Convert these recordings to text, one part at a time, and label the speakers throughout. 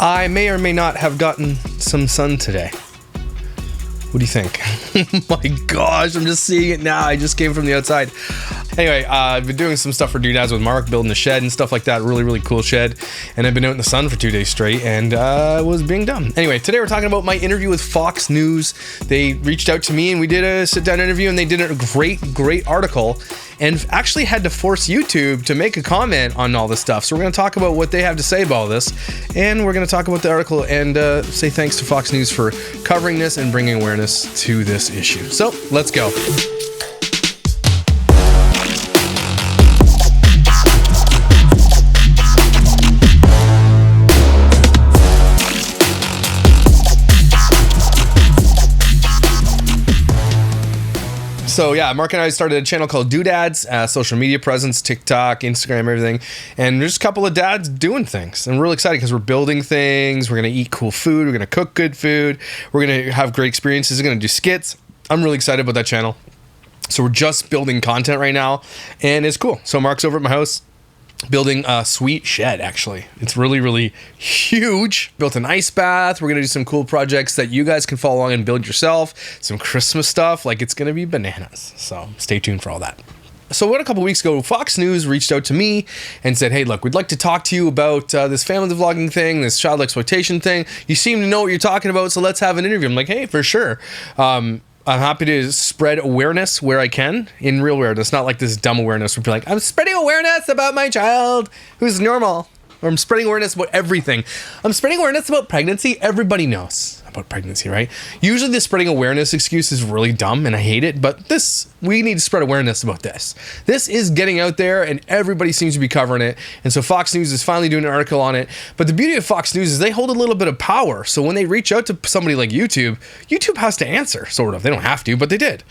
Speaker 1: I may or may not have gotten some sun today. What do you think? Oh my gosh, I'm just seeing it now. I just came from the outside. Anyway, I've been doing some stuff for Doodads with Mark, building a shed and stuff like that. Really, really cool shed. And I've been out in the sun for 2 days straight and was being dumb. Anyway, today we're talking about my interview with Fox News. They reached out to me and we did a sit-down interview and they did a great article and actually had to force YouTube to make a comment on all this stuff. So we're going to talk about what they have to say about all this. And we're going to talk about the article and say thanks to Fox News for covering this and bringing awareness to this issue. So let's go. So yeah, Mark and I started a channel called Doodads, social media presence, TikTok, Instagram, everything. And there's a couple of dads doing things. And we're really excited because we're building things. We're going to eat cool food. We're going to cook good food. We're going to have great experiences. We're going to do skits. I'm really excited about that channel. So we're just building content right now and it's cool. So Mark's over at my house building a sweet shed, actually. It's really, really huge. Built an ice bath. We're going to do some cool projects that you guys can follow along and build yourself. Some Christmas stuff. Like, it's going to be bananas. So stay tuned for all that. So what, a couple weeks ago, Fox News reached out to me and said, hey, look, we'd like to talk to you about this family vlogging thing, this child exploitation thing. You seem to know what you're talking about, so let's have an interview. I'm like, hey, for sure. I'm happy to spread awareness where I can, in real awareness, not like this dumb awareness where people are like, I'm spreading awareness about my child who's normal. Or I'm spreading awareness about everything. I'm spreading awareness about pregnancy. Everybody knows about pregnancy, right? Usually the spreading awareness excuse is really dumb and I hate it, but we need to spread awareness about this. This is getting out there and everybody seems to be covering it. And so Fox News is finally doing an article on it. But the beauty of Fox News is they hold a little bit of power. So when they reach out to somebody like YouTube has to answer, sort of. They don't have to, but they did.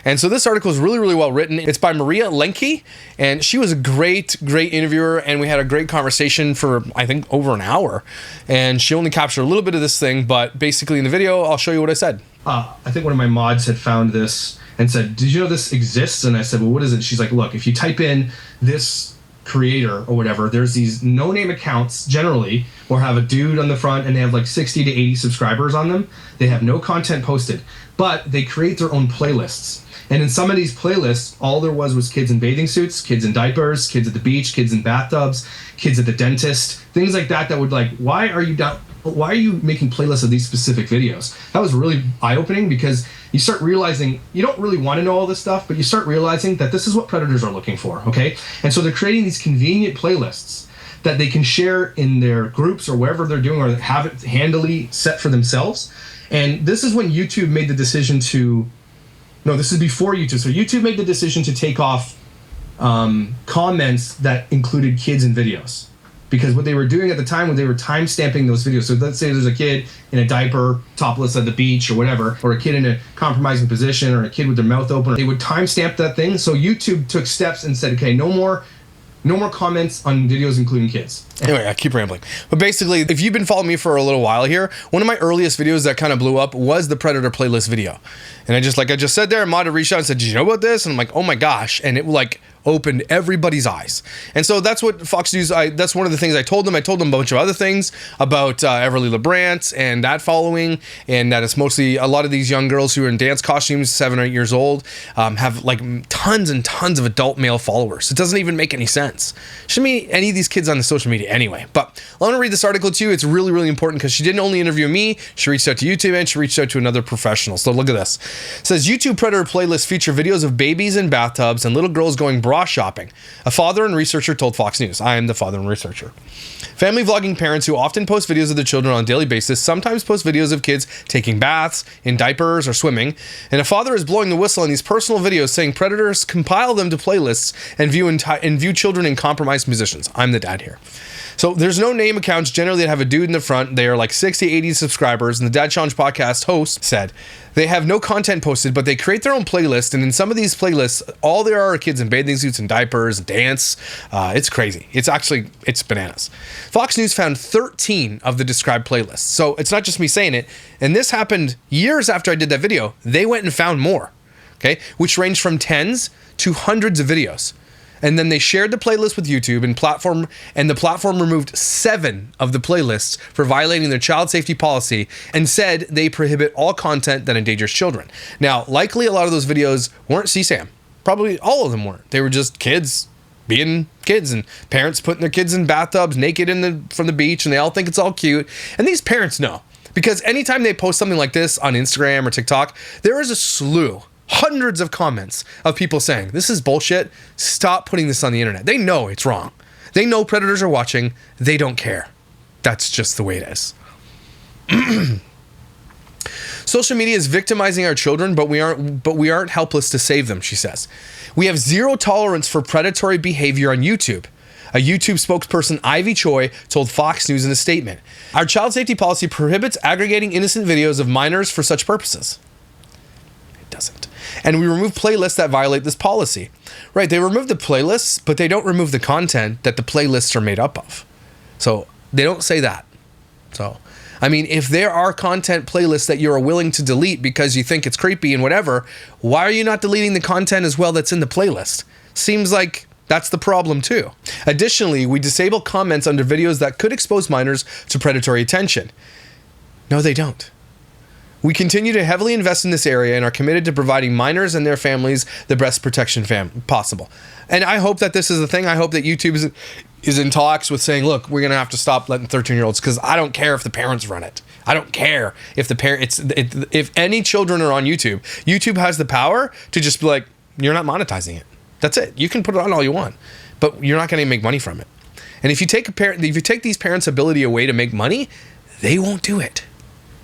Speaker 1: And so this article is really, really well written. It's by Maria Lenke, and she was a great interviewer, and we had a great conversation for, I think, over an hour. And she only captured a little bit of this thing, but basically in the video, I'll show you what I said.
Speaker 2: I think one of my mods had found this and said, did you know this exists? And I said, well, what is it? She's like, look, if you type in this creator or whatever, there's these no-name accounts generally, or have a dude on the front and they have like 60 to 80 subscribers on them. They have no content posted, but they create their own playlists. And in some of these playlists, all there was kids in bathing suits, kids in diapers, kids at the beach, kids in bathtubs, kids at the dentist, things like that would like, why are you making playlists of these specific videos? That was really eye-opening because you start realizing you don't really want to know all this stuff, but you start realizing that this is what predators are looking for, okay? And so they're creating these convenient playlists that they can share in their groups or wherever they're doing, or have it handily set for themselves. And this is when YouTube made the decision to, no, this is before YouTube. So YouTube made the decision to take off comments that included kids in videos. Because what they were doing at the time was they were time stamping those videos. So let's say there's a kid in a diaper, topless at the beach or whatever, or a kid in a compromising position, or a kid with their mouth open. They would time stamp that thing. So YouTube took steps and said, okay, no more comments on videos including kids.
Speaker 1: Anyway, I keep rambling. But basically, if you've been following me for a little while here, one of my earliest videos that kind of blew up was the Predator playlist video. And I just said there, Mod reached out and said, did you know about this? And I'm like, oh my gosh. And it like opened everybody's eyes. And so that's what Fox News, that's one of the things I told them. I told them a bunch of other things about Everly LeBrant and that following, and that it's mostly a lot of these young girls who are in dance costumes, 7 or 8 years old, have like tons and tons of adult male followers. It doesn't even make any sense. Shouldn't be any of these kids on the social media anyway. But I want to read this article to you. It's really, really important because she didn't only interview me, she reached out to YouTube and she reached out to another professional. So look at this. It says, YouTube Predator playlists feature videos of babies in bathtubs and little girls going bra shopping. A father and researcher told Fox News. I am the father and researcher. Family vlogging parents who often post videos of their children on a daily basis sometimes post videos of kids taking baths, in diapers, or swimming. And a father is blowing the whistle on these personal videos, saying predators compile them to playlists and view children in compromised positions. I'm the dad here. So there's no name accounts generally that have a dude in the front. They are like 60, 80 subscribers. And the Dad Challenge podcast host said they have no content posted, but they create their own playlist. And in some of these playlists, all there are kids in bathing suits and diapers, dance. It's crazy. It's bananas. Fox News found 13 of the described playlists. So it's not just me saying it. And this happened years after I did that video. They went and found more, okay, which ranged from tens to hundreds of videos. And then they shared the playlist with YouTube and the platform removed 7 of the playlists for violating their child safety policy and said they prohibit all content that endangers children. Now, likely a lot of those videos weren't CSAM. Probably all of them weren't. They were just kids being kids and parents putting their kids in bathtubs naked from the beach, and they all think it's all cute. And these parents know, because anytime they post something like this on Instagram or TikTok, there is a slew, hundreds of comments of people saying, this is bullshit. Stop putting this on the internet. They know it's wrong. They know predators are watching. They don't care. That's just the way it is. Social media is victimizing our children, but we aren't helpless to save them, she says. We have zero tolerance for predatory behavior on YouTube. A YouTube spokesperson, Ivy Choi, told Fox News in a statement. Our child safety policy prohibits aggregating innocent videos of minors for such purposes. It doesn't. And we remove playlists that violate this policy. Right, they remove the playlists, but they don't remove the content that the playlists are made up of. So they don't say that. So, I mean, if there are content playlists that you're willing to delete because you think it's creepy and whatever, why are you not deleting the content as well that's in the playlist? Seems like that's the problem too. Additionally, we disable comments under videos that could expose minors to predatory attention. No, they don't. We continue to heavily invest in this area and are committed to providing minors and their families the best protection possible. And I hope that this is the thing. I hope that YouTube is in talks with saying, look, we're going to have to stop letting 13-year-olds, because I don't care if the parents run it. I don't care if if any children are on YouTube. YouTube has the power to just be like, you're not monetizing it. That's it. You can put it on all you want, but you're not going to make money from it. And if you take these parents' ability away to make money, they won't do it,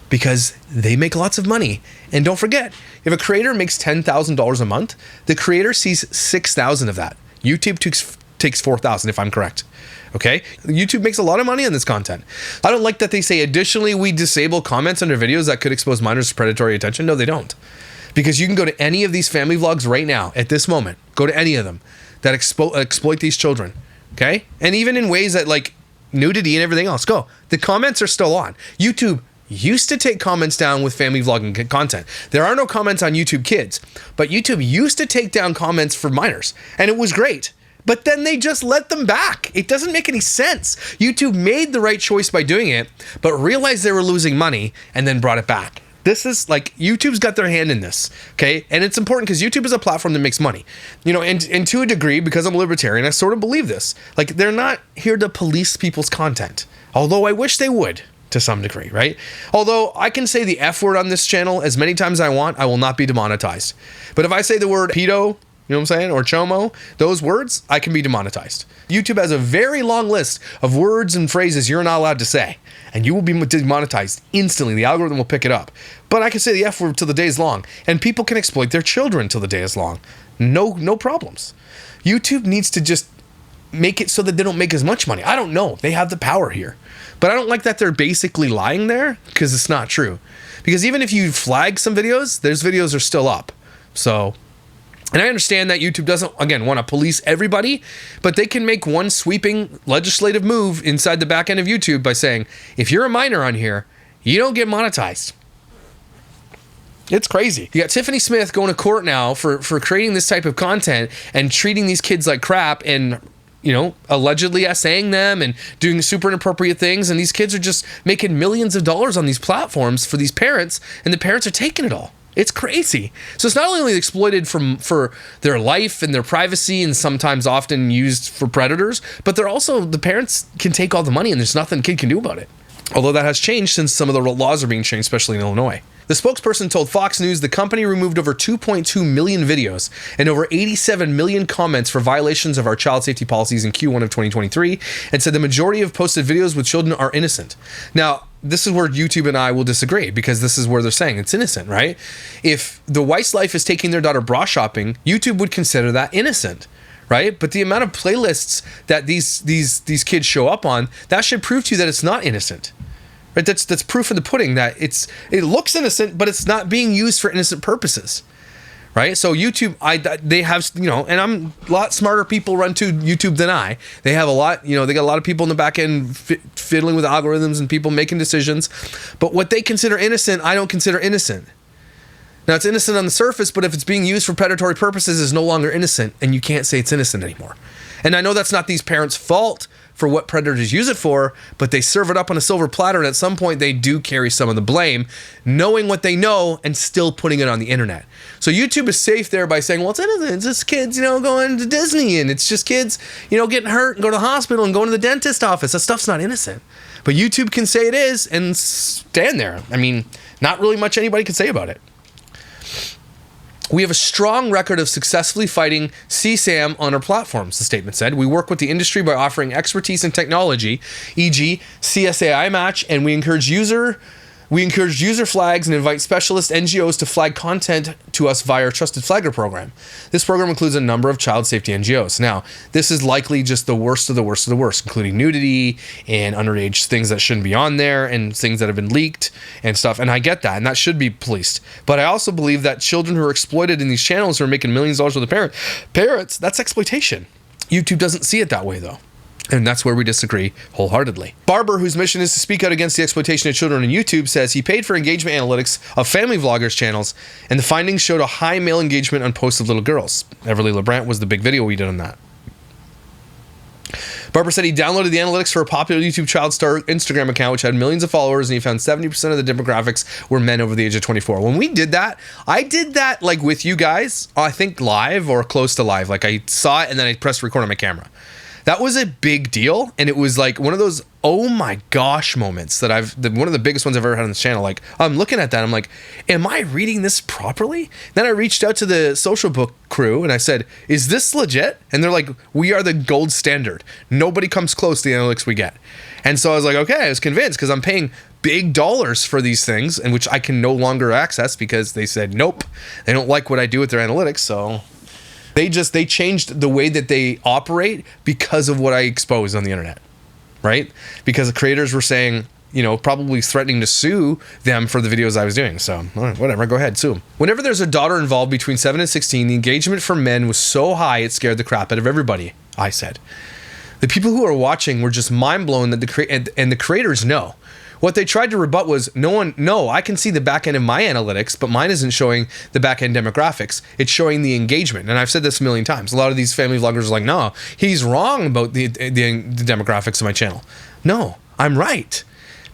Speaker 1: because they make lots of money. And don't forget, if a creator makes $10,000 a month, the creator sees $6,000 of that. YouTube takes $4,000, if I'm correct. Okay? YouTube makes a lot of money on this content. I don't like that they say, additionally, we disable comments under videos that could expose minors to predatory attention. No, they don't. Because you can go to any of these family vlogs right now, at this moment. Go to any of them that exploit these children. Okay? And even in ways that, like, nudity and everything else. Go. The comments are still on. YouTube used to take comments down with family vlogging content. There are no comments on YouTube Kids, but YouTube used to take down comments for minors, and it was great. But then they just let them back. It doesn't make any sense. YouTube made the right choice by doing it, but realized they were losing money and then brought it back. This is like, YouTube's got their hand in this, okay? And it's important because YouTube is a platform that makes money. You know, and to a degree, because I'm a libertarian, I sort of believe this. Like, they're not here to police people's content, although I wish they would, to some degree, right? Although I can say the F word on this channel as many times as I want, I will not be demonetized. But if I say the word pedo, you know what I'm saying, or chomo, those words, I can be demonetized. YouTube has a very long list of words and phrases you're not allowed to say, and you will be demonetized instantly. The algorithm will pick it up. But I can say the F word till the day is long, and people can exploit their children till the day is long. No problems. YouTube needs to just make it so that they don't make as much money. I don't know. They have the power here. But I don't like that they're basically lying there, because it's not true. Because even if you flag some videos, those videos are still up. So, and I understand that YouTube doesn't, again, want to police everybody, but they can make one sweeping legislative move inside the back end of YouTube by saying, if you're a minor on here, you don't get monetized. It's crazy. You got Tiffany Smith going to court now for creating this type of content and treating these kids like crap and, you know, allegedly essaying them and doing super inappropriate things. And these kids are just making millions of dollars on these platforms for these parents, and the parents are taking it all. It's crazy. So it's not only exploited for their life and their privacy, and sometimes often used for predators, but they're also, the parents can take all the money and there's nothing a kid can do about it. Although that has changed since some of the laws are being changed, especially in Illinois. The spokesperson told Fox News the company removed over 2.2 million videos and over 87 million comments for violations of our child safety policies in Q1 of 2023, and said the majority of posted videos with children are innocent. Now, this is where YouTube and I will disagree, because this is where they're saying it's innocent, right? If the Weisslife is taking their daughter bra shopping, YouTube would consider that innocent, right? But the amount of playlists that these kids show up on, that should prove to you that it's not innocent. Right? That's proof in the pudding that it looks innocent, but it's not being used for innocent purposes, right? So YouTube, they have, you know, and I'm a lot smarter people run to YouTube than I. They have a lot, you know, they got a lot of people in the back end fiddling with algorithms and people making decisions. But what they consider innocent, I don't consider innocent. Now, it's innocent on the surface, but if it's being used for predatory purposes, it's no longer innocent, and you can't say it's innocent anymore. And I know that's not these parents' fault for what predators use it for, but they serve it up on a silver platter, and at some point they do carry some of the blame, knowing what they know and still putting it on the internet. So YouTube is safe there by saying, well, it's innocent. It's just kids, going to Disney, and it's just kids, getting hurt and going to the hospital and going to the dentist office. That stuff's not innocent. But YouTube can say it is and stand there. I mean, not really much anybody can say about it. We have a strong record of successfully fighting CSAM on our platforms, the statement said. We work with the industry by offering expertise in technology, e.g. CSAI match, and we encourage user flags and invite specialist NGOs to flag content to us via our Trusted Flagger program. This program includes a number of child safety NGOs. Now, this is likely just the worst of the worst of the worst, including nudity and underage things that shouldn't be on there and things that have been leaked and stuff. And I get that, and that should be policed. But I also believe that children who are exploited in these channels who are making millions of dollars with the parents, that's exploitation. YouTube doesn't see it that way, though. And that's where we disagree wholeheartedly. Barbour, whose mission is to speak out against the exploitation of children on YouTube, says he paid for engagement analytics of family vloggers' channels, and the findings showed a high male engagement on posts of little girls. Everly LeBrant was the big video we did on that. Barbour said he downloaded the analytics for a popular YouTube child star Instagram account, which had millions of followers, and he found 70% of the demographics were men over the age of 24. When we did that, I did that like with you guys, I think live or close to live. Like I saw it and then I pressed record on my camera. That was a big deal, and it was like one of those oh my gosh moments that one of the biggest ones I've ever had on this channel. Like I'm looking at that, I'm like, am I reading this properly? Then I reached out to the social book crew and I said, is this legit? And they're like, we are the gold standard. Nobody comes close to the analytics we get. And so I was like, okay, I was convinced because I'm paying big dollars for these things, and which I can no longer access because they said nope, they don't like what I do with their analytics. So they changed the way that they operate because of what I exposed on the internet, right? Because the creators were saying, probably threatening to sue them for the videos I was doing. So whatever, go ahead, sue them. Whenever there's a daughter involved between 7 and 16, the engagement for men was so high it scared the crap out of everybody, I said. The people who are watching were just mind blown that the creators know. What they tried to rebut was, no, I can see the back end of my analytics, but mine isn't showing the back end demographics. It's showing the engagement. And I've said this a million times. A lot of these family vloggers are like, no, he's wrong about the demographics of my channel. No, I'm right.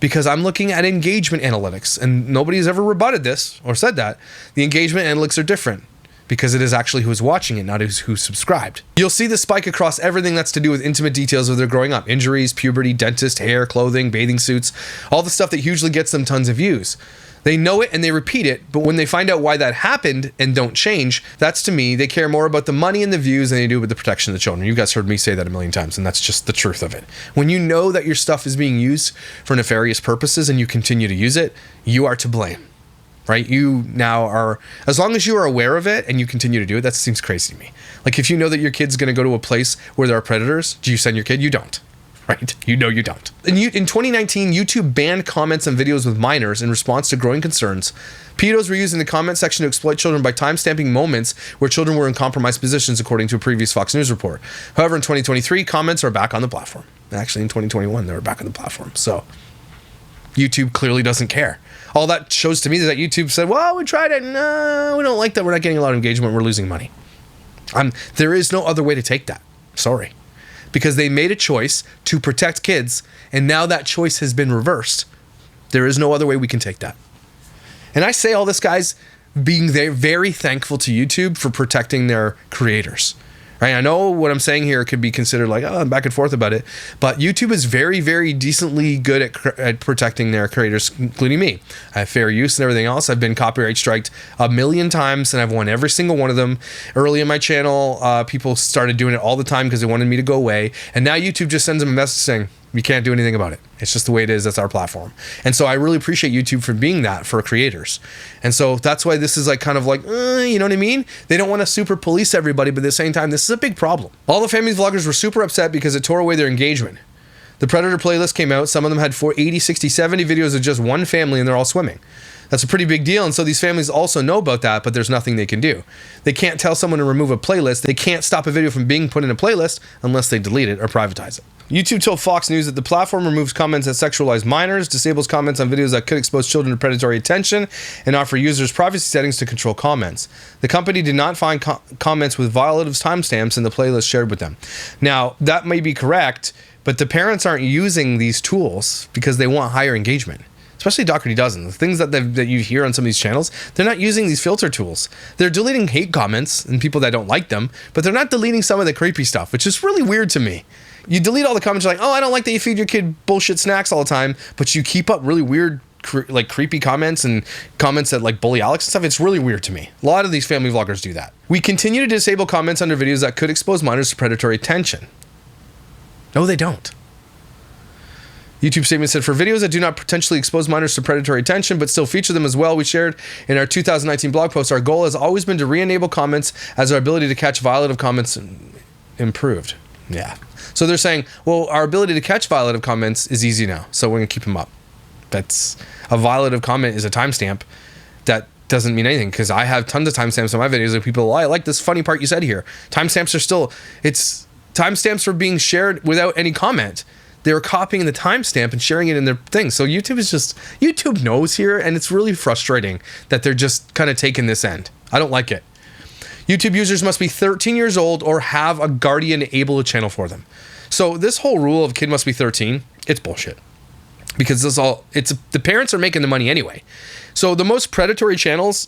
Speaker 1: Because I'm looking at engagement analytics, and nobody's ever rebutted this or said that. The engagement analytics are different because it is actually who's watching it, not who's subscribed. You'll see the spike across everything that's to do with intimate details of their growing up. Injuries, puberty, dentist, hair, clothing, bathing suits, all the stuff that hugely gets them tons of views. They know it and they repeat it, but when they find out why that happened and don't change, that's to me, they care more about the money and the views than they do with the protection of the children. You guys heard me say that a million times, and that's just the truth of it. When you know that your stuff is being used for nefarious purposes and you continue to use it, you are to blame. Right? You now are, as long as you are aware of it and you continue to do it, that seems crazy to me. Like if you know that your kid's going to go to a place where there are predators, do you send your kid? You don't. Right? You know you don't. In 2019, YouTube banned comments on videos with minors in response to growing concerns. Pedos were using the comment section to exploit children by timestamping moments where children were in compromised positions, according to a previous Fox News report. However, in 2023, comments are back on the platform. Actually, in 2021, they were back on the platform. So YouTube clearly doesn't care. All that shows to me is that YouTube said, well, we tried it. No, we don't like that. We're not getting a lot of engagement. We're losing money. There is no other way to take that. Sorry. Because they made a choice to protect kids, and now that choice has been reversed. There is no other way we can take that. And I say all this, guys, being very thankful to YouTube for protecting their creators. Right? I know what I'm saying here could be considered like, oh, I'm back and forth about it, but YouTube is very, very decently good at protecting their creators, including me. I have fair use and everything else. I've been copyright striked a million times, and I've won every single one of them. Early in my channel, people started doing it all the time because they wanted me to go away, and now YouTube just sends them a message saying, you can't do anything about it. It's just the way it is. That's our platform. And so I really appreciate YouTube for being that for creators. And so that's why this is like kind of like, you know what I mean? They don't want to super police everybody, but at the same time, this is a big problem. All the family vloggers were super upset because it tore away their engagement. The Predator playlist came out. Some of them had 80, 60, 70 videos of just one family, and they're all swimming. That's a pretty big deal, and so these families also know about that, but there's nothing they can do. They can't tell someone to remove a playlist. They can't stop a video from being put in a playlist unless they delete it or privatize it. YouTube told Fox News that the platform removes comments that sexualize minors, disables comments on videos that could expose children to predatory attention, and offer users privacy settings to control comments. The company did not find comments with violative timestamps in the playlist shared with them. Now, that may be correct, but the parents aren't using these tools because they want higher engagement. Especially Doherty doesn't. The things that you hear on some of these channels, they're not using these filter tools. They're deleting hate comments and people that don't like them, but they're not deleting some of the creepy stuff, which is really weird to me. You delete all the comments, you're like, oh, I don't like that you feed your kid bullshit snacks all the time, but you keep up really weird, creepy comments and comments that like bully Alex and stuff. It's really weird to me. A lot of these family vloggers do that. We continue to disable comments under videos that could expose minors to predatory attention. No, they don't. YouTube statement said, for videos that do not potentially expose minors to predatory attention, but still feature them as well, we shared in our 2019 blog post, our goal has always been to re-enable comments as our ability to catch violative comments improved. Yeah. So they're saying, well, our ability to catch violative comments is easy now, so we're going to keep them up. That's a violative comment is a timestamp. That doesn't mean anything, because I have tons of timestamps on my videos of people, I like this funny part you said here. Timestamps are still, timestamps are being shared without any comment. They're copying the timestamp and sharing it in their thing. So YouTube knows here, and it's really frustrating that they're just kind of taking this end. I don't like it. YouTube users must be 13 years old or have a guardian able to channel for them. So this whole rule of kid must be 13, it's bullshit. Because the parents are making the money anyway. So the most predatory channels,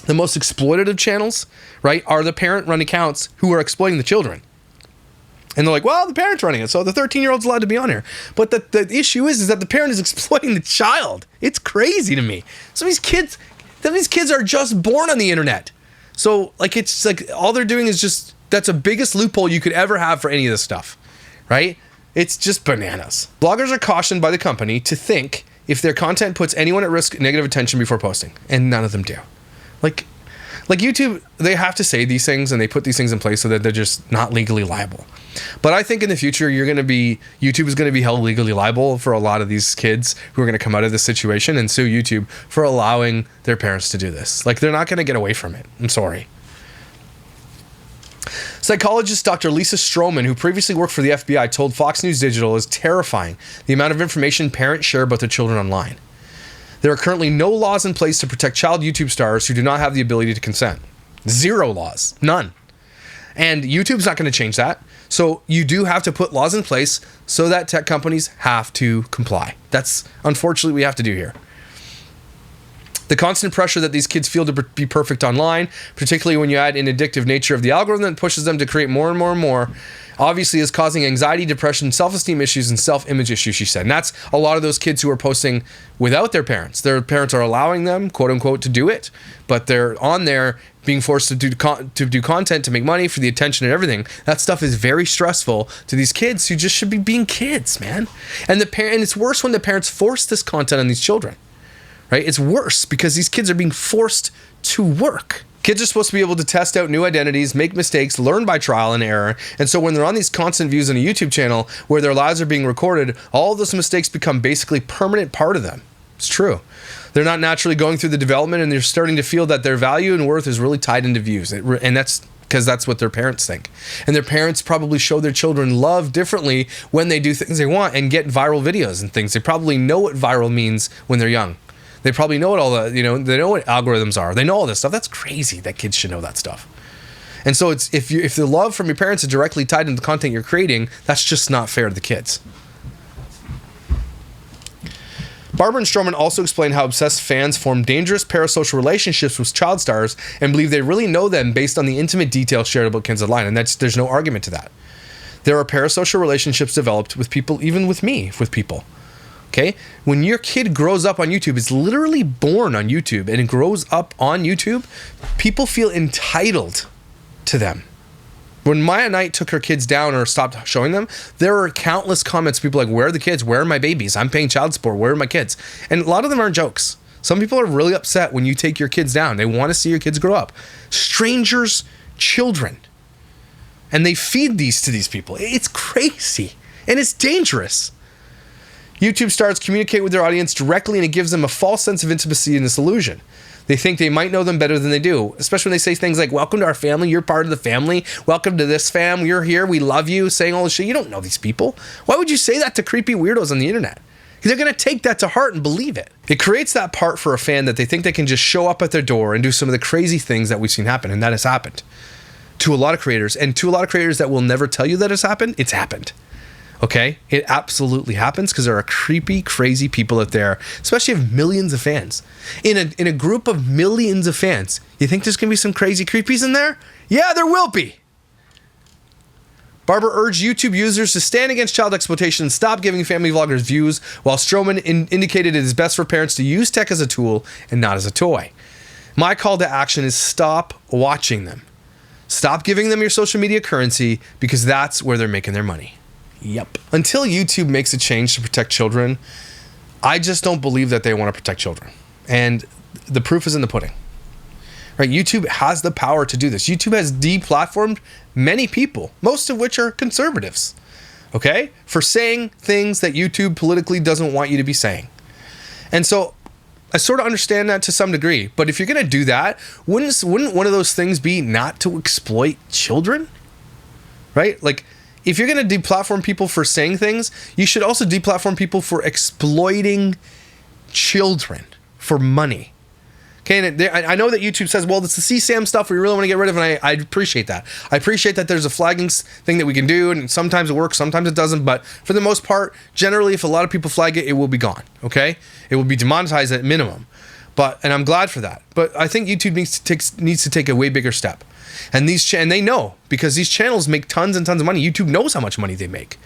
Speaker 1: the most exploitative channels, right, are the parent-run accounts who are exploiting the children. And they're like, well, the parent's running it, so the 13-year-old's allowed to be on here. But the issue is that the parent is exploiting the child. It's crazy to me. So these kids are just born on the internet. So it's like all they're doing is just, that's the biggest loophole you could ever have for any of this stuff, right? It's just bananas. Bloggers are cautioned by the company to think if their content puts anyone at risk negative attention before posting, and none of them do. Like YouTube, they have to say these things and they put these things in place so that they're just not legally liable. But I think in the future, YouTube is going to be held legally liable for a lot of these kids who are going to come out of this situation and sue YouTube for allowing their parents to do this. Like, they're not going to get away from it. I'm sorry. Psychologist Dr. Lisa Stroman, who previously worked for the FBI, told Fox News Digital is terrifying the amount of information parents share about their children online. There are currently no laws in place to protect child YouTube stars who do not have the ability to consent. Zero laws. None. And YouTube's not going to change that. So you do have to put laws in place so that tech companies have to comply. That's unfortunately what we have to do here. The constant pressure that these kids feel to be perfect online, particularly when you add an addictive nature of the algorithm that pushes them to create more and more and more, obviously is causing anxiety, depression, self-esteem issues, and self-image issues, she said. And that's a lot of those kids who are posting without their parents. Their parents are allowing them, quote unquote, to do it, but they're on there being forced to do content to make money for the attention and everything. That stuff is very stressful to these kids who just should be being kids, man. And it's worse when the parents force this content on these children. Right? It's worse because these kids are being forced to work. Kids are supposed to be able to test out new identities, make mistakes, learn by trial and error. And so when they're on these constant views on a YouTube channel where their lives are being recorded, all of those mistakes become basically permanent part of them. It's true. They're not naturally going through the development, and they're starting to feel that their value and worth is really tied into views. And that's because that's what their parents think. And their parents probably show their children love differently when they do things they want and get viral videos and things. They probably know what viral means when they're young. They probably know what they know what algorithms are. They know all this stuff. That's crazy that kids should know that stuff. And so it's if the love from your parents is directly tied into the content you're creating, that's just not fair to the kids. Barbour and Stroman also explained how obsessed fans form dangerous parasocial relationships with child stars and believe they really know them based on the intimate details shared about kids online, and there's no argument to that. There are parasocial relationships developed with people, even with me, with people. Okay? When your kid grows up on YouTube, it's literally born on YouTube, and it grows up on YouTube, people feel entitled to them. When Maya Knight took her kids down or stopped showing them, there were countless comments, people like, where are the kids? Where are my babies? I'm paying child support. Where are my kids? And a lot of them are jokes. Some people are really upset when you take your kids down. They want to see your kids grow up. Strangers' children. And they feed these to these people. It's crazy. And it's dangerous. YouTube stars communicate with their audience directly, and it gives them a false sense of intimacy in this illusion. They think they might know them better than they do, especially when they say things like, welcome to our family, you're part of the family, welcome to this fam, you're here, we love you, saying all this shit. You don't know these people. Why would you say that to creepy weirdos on the internet? Because they're going to take that to heart and believe it. It creates that part for a fan that they think they can just show up at their door and do some of the crazy things that we've seen happen, and that has happened to a lot of creators, and to a lot of creators that will never tell you that it's happened, it's happened. Okay? It absolutely happens because there are creepy, crazy people out there, especially if millions of fans. In a group of millions of fans, you think there's going to be some crazy creepies in there? Yeah, there will be. Barbour urged YouTube users to stand against child exploitation and stop giving family vloggers views, while Stroman indicated it is best for parents to use tech as a tool and not as a toy. My call to action is stop watching them. Stop giving them your social media currency, because that's where they're making their money. Yep. Until YouTube makes a change to protect children, I just don't believe that they want to protect children. And the proof is in the pudding. Right? YouTube has the power to do this. YouTube has deplatformed many people, most of which are conservatives, okay, for saying things that YouTube politically doesn't want you to be saying. And so I sort of understand that to some degree, but if you're going to do that, wouldn't one of those things be not to exploit children? Right? Like, if you're going to deplatform people for saying things, you should also deplatform people for exploiting children for money. Okay, and I know that YouTube says, well, it's the CSAM stuff we really want to get rid of, and I appreciate that. I appreciate that there's a flagging thing that we can do, and sometimes it works, sometimes it doesn't, but for the most part, generally, if a lot of people flag it, it will be gone, okay? It will be demonetized at minimum, and I'm glad for that. But I think YouTube needs to take a way bigger step. And and they know, because these channels make tons and tons of money. YouTube knows how much money they make.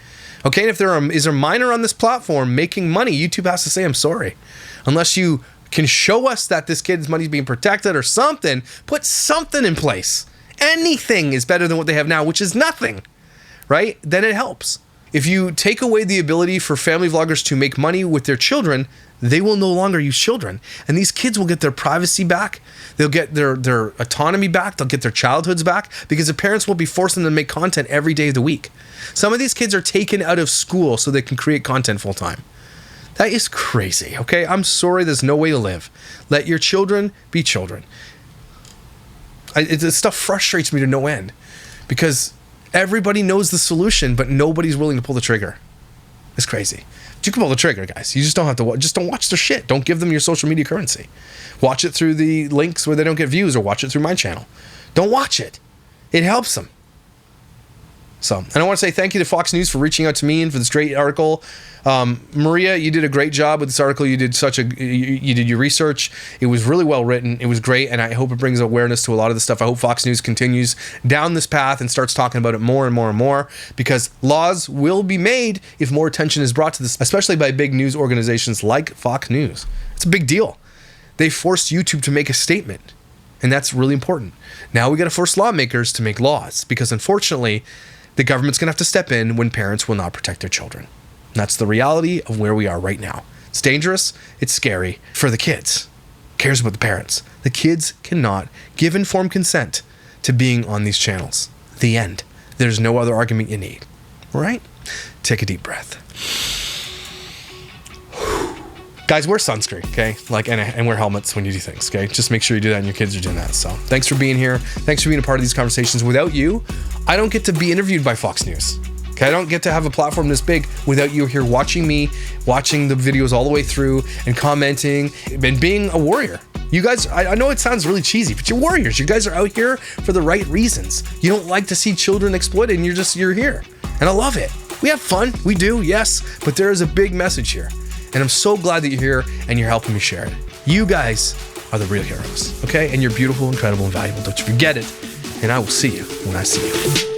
Speaker 1: Okay, and if there is a minor on this platform making money, YouTube has to say, I'm sorry. Unless you can show us that this kid's money is being protected or something, put something in place. Anything is better than what they have now, which is nothing, right? Then it helps. If you take away the ability for family vloggers to make money with their children, they will no longer use children. And these kids will get their privacy back. They'll get their autonomy back. They'll get their childhoods back, because the parents will be forcing them to make content every day of the week. Some of these kids are taken out of school so they can create content full time. That is crazy, okay? I'm sorry, there's no way to live. Let your children be children. This stuff frustrates me to no end, because everybody knows the solution, but nobody's willing to pull the trigger. It's crazy. But you can pull the trigger, guys. You just don't have to. Just don't watch their shit. Don't give them your social media currency. Watch it through the links where they don't get views, or watch it through my channel. Don't watch it. It helps them. So, and I want to say thank you to Fox News for reaching out to me and for this great article. Maria, you did a great job with this article. You did you did your research. It was really well written. It was great, and I hope it brings awareness to a lot of the stuff. I hope Fox News continues down this path and starts talking about it more and more and more, because laws will be made if more attention is brought to this, especially by big news organizations like Fox News. It's a big deal. They forced YouTube to make a statement, and that's really important. Now we got to force lawmakers to make laws, because unfortunately, the government's going to have to step in when parents will not protect their children. And that's the reality of where we are right now. It's dangerous. It's scary for the kids. Who cares about the parents? The kids cannot give informed consent to being on these channels. The end. There's no other argument you need. All right? Take a deep breath. Guys, wear sunscreen, okay? And wear helmets when you do things, okay? Just make sure you do that and your kids are doing that. So thanks for being here. Thanks for being a part of these conversations. Without you, I don't get to be interviewed by Fox News. Okay, I don't get to have a platform this big without you here watching me, watching the videos all the way through, and commenting, and being a warrior. You guys, I know it sounds really cheesy, but you're warriors. You guys are out here for the right reasons. You don't like to see children exploited, and you're here. And I love it. We have fun. We do, yes, but there is a big message here. And I'm so glad that you're here and you're helping me share it. You guys are the real heroes, okay? And you're beautiful, incredible, and valuable. Don't you forget it. And I will see you when I see you.